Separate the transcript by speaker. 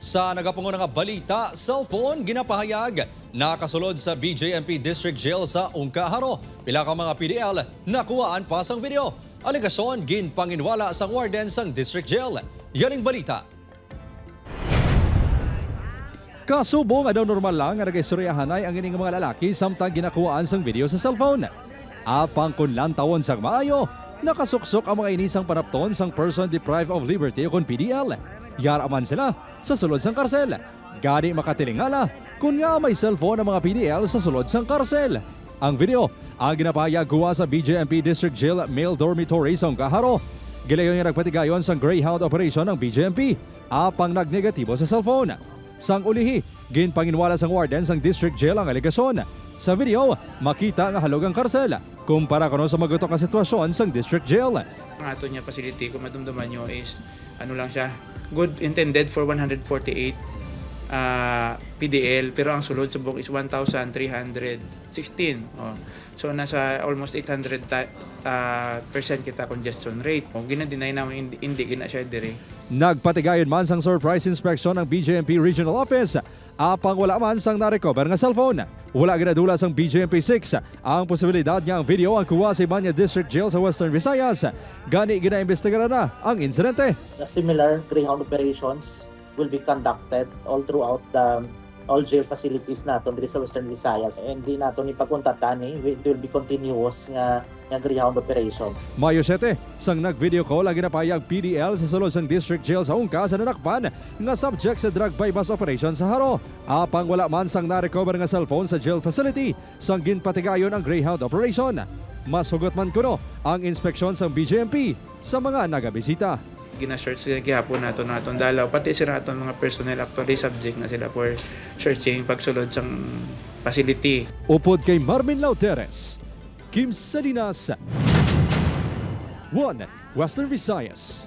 Speaker 1: Sa nagapungo nga balita, cellphone ginapahayag nakasulod sa BJMP District Jail sa Ungkaharo. Pila ka mga PDL nakuhaan pa sang video. Alegasyon ginpanginwala sang warden sang District Jail. Yaning balita. Kasubo nga daw normal lang nga nagaisuryahanay ang ining mga lalaki samtang ginakuhaan sang video sa cellphone. Apang kunlan tawon sang maayo, nakasuksok ang mga inisang panapton sang person deprived of liberty o PDL. Yaraman sila sa sulod sang karsel. Gani makatilingala kung nga may cellphone ang mga PDL sa sulod sang karsel. Ang video ang ginapahayag guwa sa BJMP District Jail Male Dormitory sa Ungkaharo. Gilayon nga nagpatigayon sang Greyhound operation ng BJMP apang nagnegatibo sa cellphone. Sang ulihi, ginpanginwala sang warden sang District Jail ang alegasyon. Sa video, makita nga halog ang karsel kumpara kuno sa magutok nga sitwasyon sang District Jail.
Speaker 2: Ang ato niya facility, kung madumduman nyo is, ano lang siya, good intended for 148 PDL, pero ang sulod sa book is 1,316. Oh. So, nasa almost 800% kita congestion rate. Oh, ginadeny namin, hindi gina siya dire.
Speaker 1: Nagpatigayon man sang surprise inspection ng BJMP Regional Office, apang wala man sang na-recover nga cellphone. Wala ginadula sang BJMP 6 ang posibilidad nga ang video ang kuha sa Ibanya District Jail sa Western Visayas. Gani ginaimbestigaran na ang insidente.
Speaker 3: Similar Greyhound operations will be conducted all throughout the all jail facilities naton diri sa Western Visayas. Hindi naton ipagkontaktan it will be continuous nga Greyhound operation.
Speaker 1: Mayo 7, sang nag-video call ang ginapayag PDL sa sulod sang District Jail sa Ungka sa nanakpan nga subject sa drug bypass operation sa Haro. Apang wala man sang na-recover nga cellphone sa jail facility sang ginpatigayon ang Greyhound operation. Masugot man kuno ang inspeksyon sang BJMP sa mga nagabisita.
Speaker 2: Gina-search sila gihapon naton dalaw, pati sila naton mga personnel actually subject na sila for searching pagsulod sang facility.
Speaker 1: Upod kay Marvin Lauteres, Kim Salinas, 1 Western Visayas.